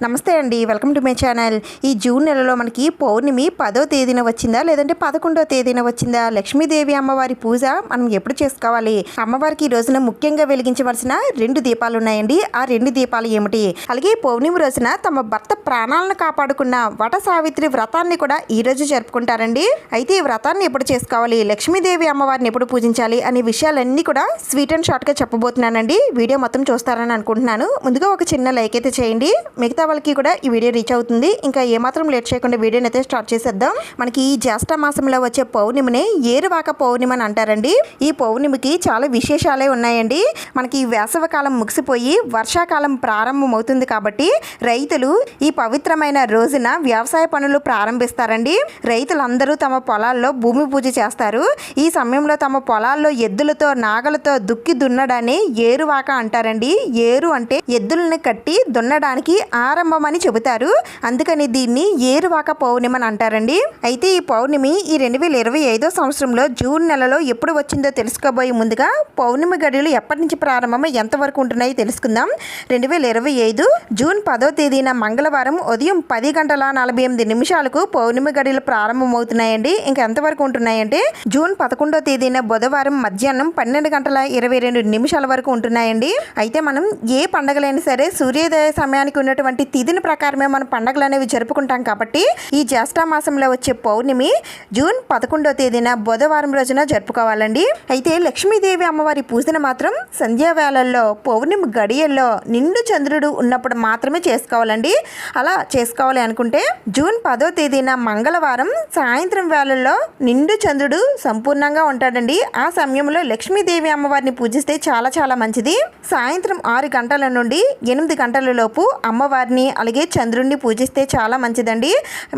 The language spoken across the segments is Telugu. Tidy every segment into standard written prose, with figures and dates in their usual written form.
నమస్తే అండి, వెల్కమ్ టు మై ఛానల్. ఈ జూన్ నెలలో మనకి పౌర్ణమి 10వ తేదీన వచ్చిందా లేదంటే 11వ తేదీన వచ్చిందా? లక్ష్మీదేవి అమ్మవారి పూజ మనం ఎప్పుడు చేసుకోవాలి? అమ్మవారికి ఈ రోజున ముఖ్యంగా వెలిగించవలసిన 2 దీపాలు ఉన్నాయండి. ఆ 2 దీపాలు ఏమిటి? అలాగే పౌర్ణమి రోజున తమ భర్త ప్రాణాలను కాపాడుకున్న వట సావిత్రి వ్రతాన్ని కూడా ఈ రోజు జరుపుకుంటారండి. అయితే ఈ వ్రతాన్ని ఎప్పుడు చేసుకోవాలి, లక్ష్మీదేవి అమ్మవారిని ఎప్పుడు పూజించాలి అనే విషయాలన్నీ కూడా స్వీట్ అండ్ షార్ట్గా చెప్పబోతున్నానండి. వీడియో మొత్తం చూస్తారని అనుకుంటున్నాను. ముందుగా ఒక చిన్న లైక్ అయితే చేయండి, మిగతా వాళ్ళకి కూడా ఈ వీడియో రీచ్ అవుతుంది. ఇంకా ఏమాత్రం లేట్ చేయకుండా వీడియోని అయితే స్టార్ట్ చేసేద్దాం. మనకి ఈ జ్యేష్ఠ మాసంలో వచ్చే పౌర్ణమిని ఏరువాక పౌర్ణమి అని అంటారండి. ఈ పౌర్ణమికి చాలా విశేషాలే ఉన్నాయండి. మనకి ఈ వేసవకాలం ముగిసిపోయి వర్షాకాలం ప్రారంభమవుతుంది కాబట్టి రైతులు ఈ పవిత్రమైన రోజున వ్యవసాయ పనులు ప్రారంభిస్తారండి. రైతులందరూ తమ పొలాల్లో భూమి పూజ చేస్తారు. ఈ సమయంలో తమ పొలాల్లో ఎద్దులతో నాగలతో దుక్కి దున్నడాన్ని ఏరువాక అంటారండి. ఏరు అంటే ఎద్దులను కట్టి దున్నడానికి ఆరంభమని చెబుతారు. అందుకని దీన్ని ఏరువాక పౌర్ణమి అని అంటారండి. అయితే ఈ పౌర్ణమి ఈ 2025 సంవత్సరంలో జూన్ నెలలో ఎప్పుడు వచ్చిందో తెలుసుకోబోయే ముందుగా పౌర్ణమి గడియలు ఎప్పటి నుంచి ప్రారంభమై ఎంతవరకు ఉంటున్నాయో తెలుసుకుందాం. 2025 జూన్ 10వ తేదీన మంగళవారం ఉదయం 10:48 పౌర్ణమి గడియలు ప్రారంభమవుతున్నాయండి. ఇంకా ఎంతవరకు ఉంటున్నాయంటే జూన్ 11వ తేదీన బుధవారం మధ్యాహ్నం 12:22 వరకు ఉంటున్నాయండి. అయితే మనం ఏ పండగలైనా సరే సూర్యోదయ సమయానికి ఉన్నటువంటి తిథిని ప్రకారమే మనం పండుగలు అనేవి జరుపుకుంటాం కాబట్టి ఈ జ్యేష్ఠ మాసంలో వచ్చే పౌర్ణమి జూన్ 11వ తేదీన బుధవారం రోజున జరుపుకోవాలండి. అయితే లక్ష్మీదేవి అమ్మవారి పూజను మాత్రం సంధ్యావేళల్లో పౌర్ణమి గడియల్లో నిండు చంద్రుడు ఉన్నప్పుడు మాత్రమే చేసుకోవాలండి. అలా చేసుకోవాలి అనుకుంటే జూన్ 10వ తేదీన మంగళవారం సాయంత్రం వేళల్లో నిండు చంద్రుడు సంపూర్ణంగా ఉంటాడండి. ఆ సమయంలో లక్ష్మీదేవి అమ్మవారిని పూజిస్తే చాలా చాలా మంచిది. సాయంత్రం 6 గంటల నుండి 8 గంటల లోపు అమ్మవారిని అలాగే చంద్రుడిని పూజిస్తే చాలా మంచిదండి.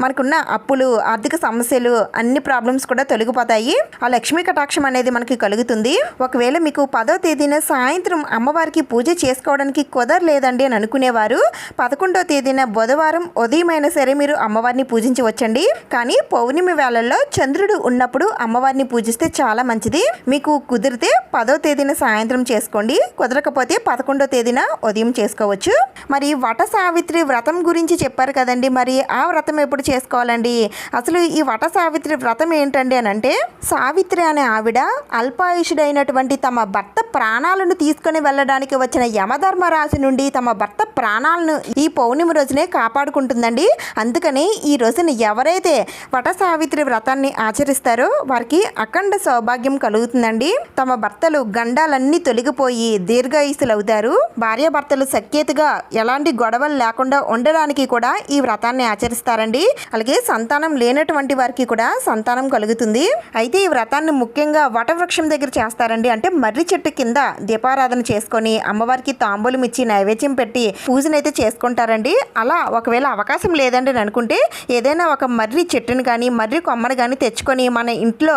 మనకున్న అప్పులు, ఆర్థిక సమస్యలు, అన్ని ప్రాబ్లమ్స్ కూడా తొలగిపోతాయి. ఆ లక్ష్మీ కటాక్షం అనేది మనకి కలుగుతుంది. ఒకవేళ మీకు 10వ తేదీన సాయంత్రం అమ్మవారికి పూజ చేసుకోవడానికి కుదరలేదండి అని అనుకునేవారు 11వ తేదీన బుధవారం ఉదయం అయినా సరే మీరు అమ్మవారిని పూజించవచ్చండి. కానీ పౌర్ణమి వేళల్లో చంద్రుడు ఉన్నప్పుడు అమ్మవారిని పూజిస్తే చాలా మంచిది. మీకు కుదిరితే 10వ తేదీన సాయంత్రం చేసుకోండి, కుదరకపోతే 11వ తేదీన ఉదయం చేసుకోవచ్చు. మరి వట సావిత్రి వ్రతం గురించి చెప్పారు కదండి, మరి ఆ వ్రతం ఎప్పుడు చేసుకోవాలండి? అసలు ఈ వట సావిత్రి వ్రతం ఏంటండి అని అంటే, సావిత్రి అనే ఆవిడ అల్పాయుషుడైనటువంటి తమ భర్త ప్రాణాలను తీసుకుని వెళ్ళడానికి వచ్చిన యమధర్మరాజు నుండి తమ భర్త ప్రాణాలను ఈ పౌర్ణమి రోజునే కాపాడుకుంటుందండి. అందుకని ఈ రోజున ఎవరైతే వట సావిత్రి వ్రతాన్ని ఆచరిస్తారో వారికి అఖండ సౌభాగ్యం కలుగుతుందండి. తమ భర్తలు గండాలన్నీ తొలగిపోయి దీర్ఘాయుసులు అవుతారు. భార్యాభర్తలు సఖ్యతగా ఎలాంటి గొడవలు లేకుండా ఉండడానికి కూడా ఈ వ్రతాన్ని ఆచరిస్తారండి. అలాగే సంతానం లేనటువంటి వారికి కూడా సంతానం కలుగుతుంది. అయితే ఈ వ్రతాన్ని ముఖ్యంగా వటవృక్షం దగ్గర చేస్తారండి. అంటే మర్రి చెట్టు కింద దీపారాధన చేసుకొని అమ్మవారికి తాంబూలం ఇచ్చి నైవేద్యం పెట్టి పూజనైతే చేసుకుంటారండి. అలా ఒకవేళ అవకాశం లేదండి అని అనుకుంటే ఏదైనా ఒక మర్రి చెట్టుని కానీ మర్రి కొమ్మని కానీ తెచ్చుకొని మన ఇంట్లో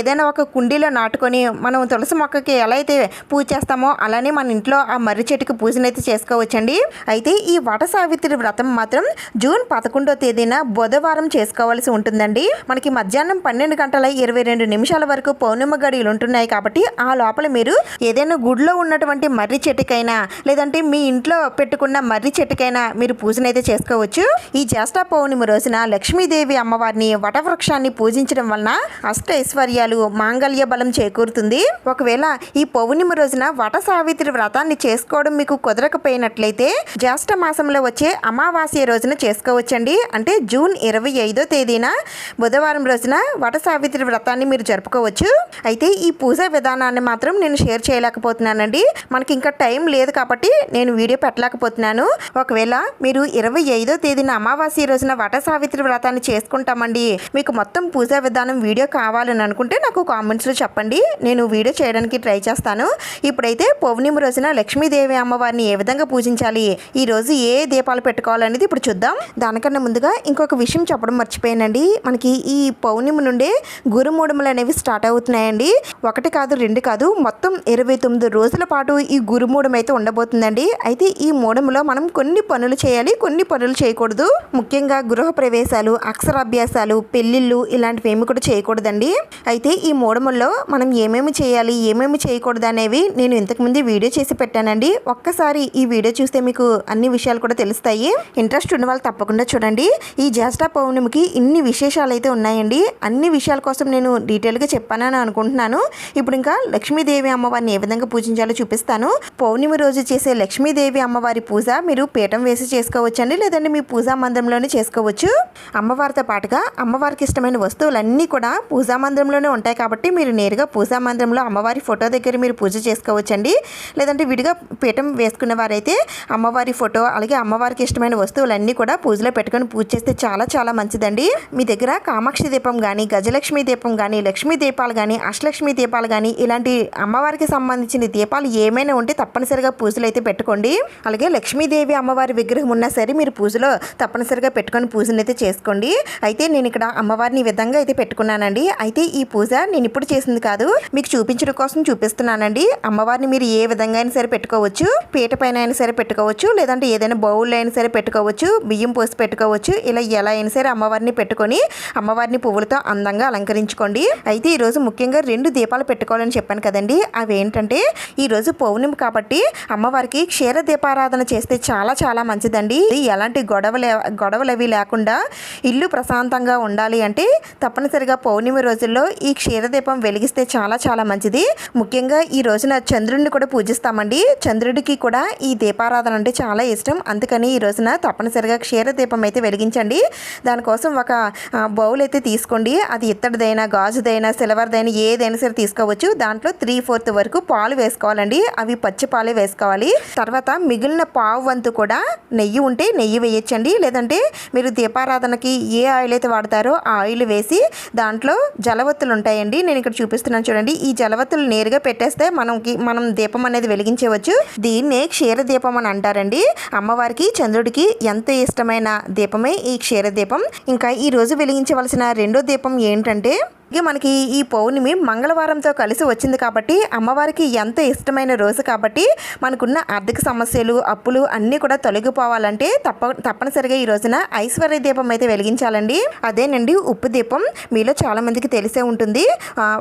ఏదైనా ఒక కుండీలో నాటుకొని మనం తులసి మొక్కకి ఎలా అయితే పూజ చేస్తామో అలానే మన ఇంట్లో ఆ మర్రి చెట్టుకి పూజనైతే చేసుకోవచ్చండి. అయితే ఈ వట సావిత్రి వ్రతం మాత్రం జూన్ 11వ తేదీన బుధవారం చేసుకోవాల్సి ఉంటుందండి. మనకి మధ్యాహ్నం 12:22 వరకు పౌర్ణమి గడియలు ఉంటున్నాయి కాబట్టి ఆ లోపల మీరు ఏదైనా గుడిలో ఉన్నటువంటి మర్రి చెట్టుకైనా లేదంటే మీ ఇంట్లో పెట్టుకున్న మర్రి చెట్టుకైనా మీరు పూజనైతే చేసుకోవచ్చు. ఈ జ్యేష్ఠ పౌర్ణమి రోజున లక్ష్మీదేవి అమ్మవారిని వటవృక్షాన్ని పూజించడం వలన అష్ట ఐశ్వర్యాలు, మాంగళ్య బలం చేకూరుతుంది. ఒకవేళ ఈ పౌర్ణమి రోజున వట సావిత్రి వ్రతాన్ని చేసుకోవడం మీకు కుదరకపోయినట్లయితే జ్యేష్ఠ మాసంలో వచ్చే అమావాస్య రోజున చేసుకోవచ్చండి. అంటే జూన్ 25వ తేదీన బుధవారం రోజున వట సావిత్రి వ్రతాన్ని మీరు జరుపుకోవచ్చు. అయితే ఈ పూజా విధానాన్ని మాత్రం నేను షేర్ చేయలేకపోతున్నానండి. మనకి ఇంకా టైం లేదు కాబట్టి నేను వీడియో పెట్టలేకపోతున్నాను. ఒకవేళ మీరు 25వ తేదీన అమావాస్య రోజున వట సావిత్రి వ్రతాన్ని చేసుకుంటామండి, మీకు మొత్తం పూజా విధానం వీడియో కావాలని అనుకుంటే నాకు కామెంట్స్లో చెప్పండి, నేను వీడియో చేయడానికి ట్రై చేస్తాను. ఇప్పుడైతే పౌర్ణమి రోజున లక్ష్మీదేవి అమ్మవారిని ఏ విధంగా పూజించాలి, ఈ రోజు ఏ దీపాలు పెట్టుకోవాలనేది ఇప్పుడు చూద్దాం. దానికన్నా ముందుగా ఇంకొక విషయం చెప్పడం మర్చిపోయానండి. మనకి ఈ పౌర్ణమి నుండే గురుమూఢములు అనేవి స్టార్ట్ అవుతున్నాయండి. 1 కాదు 2 కాదు, మొత్తం 29 రోజుల పాటు ఈ గురుమూఢం అయితే ఉండబోతుందండి. అయితే ఈ మూఢంలో మనం కొన్ని పనులు చేయాలి, కొన్ని పనులు చేయకూడదు. ముఖ్యంగా గృహ ప్రవేశాలు, అక్షరాభ్యాసాలు, పెళ్లిళ్ళు ఇలాంటివి ఏమి కూడా చేయకూడదండి. అయితే ఈ మూఢముల్లో మనం ఏమేమి చేయాలి, ఏమేమి చేయకూడదు అనేవి నేను ఇంతకుముందు వీడియో చేసి పెట్టానండి. ఒక్కసారి ఈ వీడియో చూస్తే మీకు అన్ని విషయాలు కూడా కూడా తెలుస్తాయి. ఇంట్రెస్ట్ ఉన్న వాళ్ళు తప్పకుండా చూడండి. ఈ జ్యేష్ఠ పౌర్ణమికి ఇన్ని విశేషాలు అయితే ఉన్నాయండి. అన్ని విషయాల కోసం నేను డీటెయిల్గా చెప్పానని అనుకుంటున్నాను. ఇప్పుడు ఇంకా లక్ష్మీదేవి అమ్మవారిని ఏ విధంగా పూజించాలో చూపిస్తాను. పౌర్ణమి రోజు చేసే లక్ష్మీదేవి అమ్మవారి పూజ మీరు పీఠం వేసి చేసుకోవచ్చండి, లేదంటే మీ పూజా మందిరంలోనే చేసుకోవచ్చు. అమ్మవారితో పాటుగా అమ్మవారికి ఇష్టమైన వస్తువులన్నీ కూడా పూజా మందిరంలోనే ఉంటాయి కాబట్టి మీరు నేరుగా పూజా మందిరంలో అమ్మవారి ఫోటో దగ్గర మీరు పూజ చేసుకోవచ్చండి. లేదంటే విడిగా పీఠం వేసుకున్న వారైతే అమ్మవారి ఫోటో అలాగే అమ్మవారికి ఇష్టమైన వస్తువులన్నీ కూడా పూజలో పెట్టుకొని పూజ చేస్తే చాలా చాలా మంచిదండి. మీ దగ్గర కామాక్షి దీపం కానీ, గజలక్ష్మి దీపం కానీ, లక్ష్మీ దీపాలు కానీ, అష్టలక్ష్మి దీపాలు కానీ ఇలాంటి అమ్మవారికి సంబంధించిన దీపాలు ఏమైనా ఉంటే తప్పనిసరిగా పూజలు అయితే పెట్టుకోండి. అలాగే లక్ష్మీదేవి అమ్మవారి విగ్రహం ఉన్నా సరే మీరు పూజలో తప్పనిసరిగా పెట్టుకొని పూజను అయితే చేసుకోండి. అయితే నేను ఇక్కడ అమ్మవారిని ఈ విధంగా అయితే పెట్టుకున్నానండి. అయితే ఈ పూజ నేను ఇప్పుడు చేసింది కాదు, మీకు చూపించడం కోసం చూపిస్తున్నానండి. అమ్మవారిని మీరు ఏ విధంగా అయినా సరే పెట్టుకోవచ్చు, పీట పైన అయినా సరే పెట్టుకోవచ్చు, లేదంటే ఏదైనా బౌల్లో అయినా సరే పెట్టుకోవచ్చు, బియ్యం పోసి పెట్టుకోవచ్చు. ఇలా ఎలా అయినా సరే అమ్మవారిని పెట్టుకొని అమ్మవారిని పువ్వులతో అందంగా అలంకరించుకోండి. అయితే ఈరోజు ముఖ్యంగా 2 దీపాలు పెట్టుకోవాలని చెప్పాను కదండి. అవి ఏంటంటే ఈరోజు పౌర్ణమి కాబట్టి అమ్మవారికి క్షీర దీపారాధన చేస్తే చాలా చాలా మంచిదండి. ఎలాంటి గొడవలు అవి లేకుండా ఇల్లు ప్రశాంతంగా ఉండాలి అంటే తప్పనిసరిగా పౌర్ణమి రోజుల్లో ఈ క్షీరదీపం వెలిగిస్తే చాలా చాలా మంచిది. ముఖ్యంగా ఈ రోజున చంద్రుడిని కూడా పూజిస్తామండి. చంద్రుడికి కూడా ఈ దీపారాధన అంటే చాలా ఇష్టం. అందుకని ఈ రోజున తప్పనిసరిగా క్షీరదీపం అయితే వెలిగించండి. దానికోసం ఒక బౌల్ అయితే తీసుకోండి. అది ఇత్తడిదైనా, గాజుదైనా, సిల్వర్దైనా ఏదైనా సరే తీసుకోవచ్చు. దాంట్లో 3/4 వరకు పాలు వేసుకోవాలండి. అవి పచ్చి పాలే వేసుకోవాలి. తర్వాత మిగిలిన పావు వంతు కూడా నెయ్యి ఉంటే నెయ్యి వేయచ్చండి. లేదంటే మీరు దీపారాధనకి ఏ ఆయిల్ అయితే వాడతారో ఆ ఆయిల్ వేసి దాంట్లో జలవత్తులు ఉంటాయండి. నేను ఇక్కడ చూపిస్తున్నాను చూడండి. ఈ జలవత్తులు నేరుగా పెట్టేస్తే మనం దీపం అనేది వెలిగించవచ్చు. దీన్నే క్షీర దీపం అని అంటారండి. అమ్మవారికి చంద్రుడికి ఎంతో ఇష్టమైన దీపమే ఈ క్షీర దీపం. ఇంకా ఈ రోజు వెలిగించవలసిన రెండో దీపం ఏంటంటే మనకి ఈ పౌర్ణమి మంగళవారంతో కలిసి వచ్చింది కాబట్టి అమ్మవారికి ఎంతో ఇష్టమైన రోజు కాబట్టి మనకున్న ఆర్థిక సమస్యలు, అప్పులు అన్నీ కూడా తొలగిపోవాలంటే తప్పనిసరిగా ఈ రోజున ఐశ్వర్య దీపం అయితే వెలిగించాలండి. అదేనండి ఉప్పు దీపం. మీలో చాలా మందికి తెలిసే ఉంటుంది.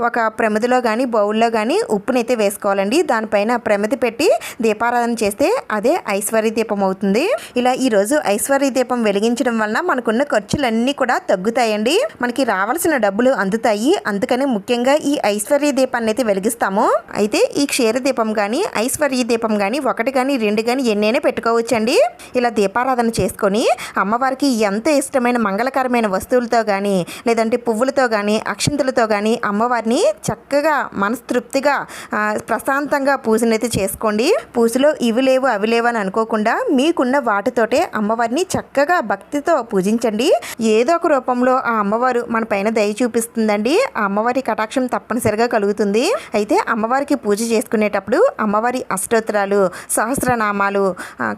ఒక ప్రమిదిలో కానీ బౌల్లో కానీ ఉప్పునైతే వేసుకోవాలండి. దానిపైన ప్రమిది పెట్టి దీపారాధన చేస్తే అదే ఐశ్వర్య దీపం అవుతుంది. ఇలా ఈరోజు ఐశ్వర్య దీపం వెలిగించడం వలన మనకున్న ఖర్చులన్నీ కూడా తగ్గుతాయండి. మనకి రావాల్సిన డబ్బులు అందుతాయి. అందుకని ముఖ్యంగా ఈ ఐశ్వర్య దీపాన్ని అయితే వెలిగిస్తాము. అయితే ఈ క్షీర దీపం కానీ, ఐశ్వర్య దీపం కానీ 1 కానీ 2 కానీ ఎన్నైనా పెట్టుకోవచ్చండి. ఇలా దీపారాధన చేసుకొని అమ్మవారికి ఎంతో ఇష్టమైన మంగళకరమైన వస్తువులతో కానీ, లేదంటే పువ్వులతో కానీ, అక్షంతలతో కానీ అమ్మవారిని చక్కగా మనస్తృప్తిగా ప్రశాంతంగా పూజనైతే చేసుకోండి. పూజలో ఇవి లేవు అవి లేవు అని అనుకోకుండా మీకున్న వాటితోటే అమ్మవారిని చక్కగా భక్తితో పూజించండి. ఏదో ఒక రూపంలో ఆ అమ్మవారు మన పైన దయ చూపిస్తుందండి. ఆ అమ్మవారి కటాక్షం తప్పనిసరిగా కలుగుతుంది. అయితే అమ్మవారికి పూజ చేసుకునేటప్పుడు అమ్మవారి అష్టోత్తరాలు, సహస్రనామాలు,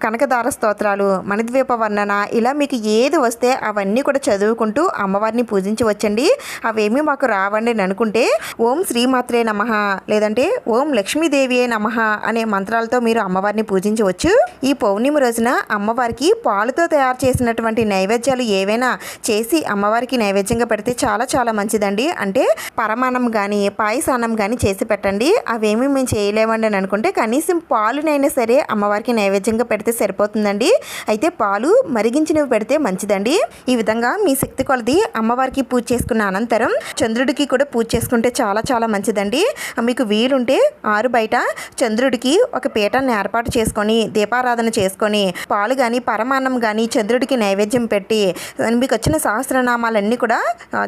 కనకదార స్తోత్రాలు, మణిద్వీప వర్ణన ఇలా మీకు ఏది వస్తే అవన్నీ కూడా చదువుకుంటూ అమ్మవారిని పూజించవచ్చండి. అవేమీ మాకు రావండి అని అనుకుంటే ఓం శ్రీమాత్రే నమః లేదంటే ఓం లక్ష్మీదేవియే నమః అనే మంత్రాలతో మీరు అమ్మవారిని పూజించవచ్చు. ఈ పౌర్ణమి రోజున అమ్మవారికి పాలుతో తయారు చేసినటువంటి నైవేద్యాలు ఏవైనా చేసి అమ్మవారికి నైవేద్యంగా పెడితే చాలా చాలా మంచిదండి. అంటే పరమాన్నం కానీ, పాయసాన్నం కానీ చేసి పెట్టండి. అవేమీ మేము చేయలేమండి అని అనుకుంటే కనీసం పాలునైనా సరే అమ్మవారికి నైవేద్యంగా పెడితే సరిపోతుందండి. అయితే పాలు మరిగించినవి పెడితే మంచిదండి. ఈ విధంగా మీ శక్తి కొలది అమ్మవారికి పూజ చేసుకున్న అనంతరం చంద్రుడికి కూడా పూజ చేసుకుంటే చాలా చాలా మంచిదండి. మీకు వీలుంటే ఆరు బయట చంద్రుడికి ఒక పీఠాన్ని ఏర్పాటు చేసుకొని దీపారాధన చేసుకొని పాలు కానీ, పరమాన్నం కానీ చంద్రుడికి నైవేద్యం పెట్టి మీకు వచ్చిన సహస్రనామాలన్నీ కూడా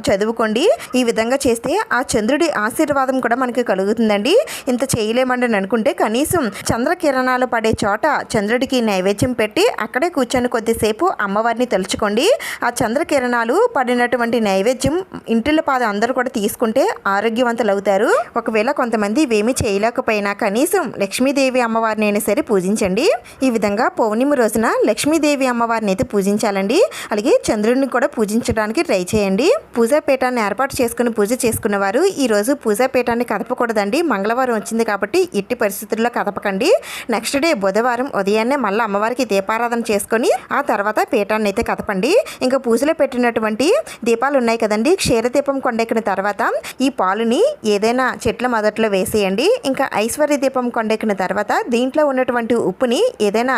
చదువుకోండి. ఈ విధంగా చేస్తే ఆ చంద్రుడి ఆశీర్వాదం కూడా మనకి కలుగుతుందండి. ఇంత చేయలేమండి అని అనుకుంటే కనీసం చంద్రకిరణాలు పడే చోట చంద్రుడికి నైవేద్యం పెట్టి అక్కడే కూర్చొని కొద్దిసేపు అమ్మవారిని తలుచుకోండి. ఆ చంద్రకిరణాలు పడినటువంటి నైవేద్యం ఇంటిలో పాది అందరూ కూడా తీసుకుంటే ఆరోగ్యవంతులు అవుతారు. ఒకవేళ కొంతమంది ఇవేమీ చేయలేకపోయినా కనీసం లక్ష్మీదేవి అమ్మవారిని అయినా సరే పూజించండి. ఈ విధంగా పౌర్ణమి రోజున లక్ష్మీదేవి అమ్మవారిని అయితే పూజించాలండి. అలాగే చంద్రుడిని కూడా పూజించడానికి ట్రై చేయండి. పూజాపీఠాన్ని ఏర్పాటు చేసుకున్న పెట్టుకుని పూజ చేసుకున్నవారు ఈరోజు పూజా పీఠాన్ని కదపకూడదండి. మంగళవారం వచ్చింది కాబట్టి ఎట్టి పరిస్థితుల్లో కదపకండి. నెక్స్ట్ డే బుధవారం ఉదయాన్నే మళ్ళీ అమ్మవారికి దీపారాధన చేసుకొని ఆ తర్వాత పీఠాన్ని అయితే కదపండి. ఇంకా పూజలో పెట్టినటువంటి దీపాలు ఉన్నాయి కదండి, క్షీరదీపం కొండెక్కిన తర్వాత ఈ పాలుని ఏదైనా చెట్ల మొదట్లో వేసేయండి. ఇంకా ఐశ్వర్య దీపం కొండెక్కిన తర్వాత దీంట్లో ఉన్నటువంటి ఉప్పుని ఏదైనా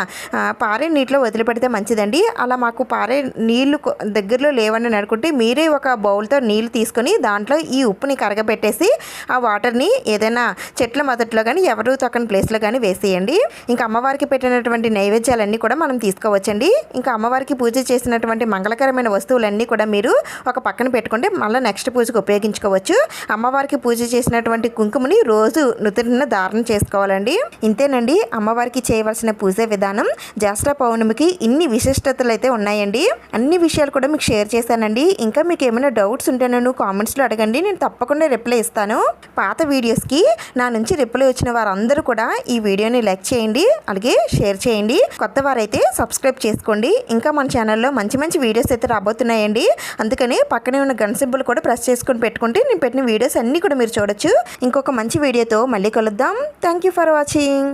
పారే నీటిలో వదిలిపెడితే మంచిదండి. అలా మాకు పారే నీళ్లు దగ్గరలో లేవని అనుకుంటే మీరే ఒక బౌల్తో నీళ్ళు తీసుకొని దాంట్లో ఈ ఉప్పుని కరగబెట్టేసి ఆ వాటర్ని ఏదైనా చెట్ల మొదట్లో కానీ ఎవరు తొక్కని ప్లేస్లో కానీ వేసేయండి. ఇంకా అమ్మవారికి పెట్టినటువంటి నైవేద్యాలన్నీ కూడా మనం తీసుకోవచ్చండి. ఇంకా అమ్మవారికి పూజ చేసినటువంటి మంగళకరమైన వస్తువులన్నీ కూడా మీరు ఒక పక్కన పెట్టుకుంటే మళ్ళీ నెక్స్ట్ పూజకు ఉపయోగించుకోవచ్చు. అమ్మవారికి పూజ చేసినటువంటి కుంకుమని రోజు నుదుటిన ధారణ చేసుకోవాలండి. ఇంతేనండి అమ్మవారికి చేయవలసిన పూజ విధానం. జ్యేష్ఠ పౌర్ణమికి ఇన్ని విశిష్టతలు అయితే ఉన్నాయండి. అన్ని విషయాలు కూడా మీకు షేర్ చేశానండి. ఇంకా మీకు ఏమైనా డౌట్స్ ఉంటే నన్ను కామెంట్స్లో అడగండి, నేను తప్పకుండా రిప్లై ఇస్తాను. పాత వీడియోస్కి నా నుంచి రిప్లై వచ్చిన వారందరూ కూడా ఈ వీడియోని లైక్ చేయండి, అలాగే షేర్ చేయండి. కొత్త వారైతే సబ్స్క్రైబ్ చేసుకోండి. ఇంకా మన ఛానల్లో మంచి మంచి వీడియోస్ అయితే రాబోతున్నాయండి. అందుకని పక్కనే ఉన్న గన్ సింబల్ కూడా ప్రెస్ చేసుకొని పెట్టుకుంటే నేను పెట్టిన వీడియోస్ అన్నీ కూడా మీరు చూడొచ్చు. ఇంకొక మంచి వీడియోతో మళ్ళీ కలుద్దాం. Thank you for watching.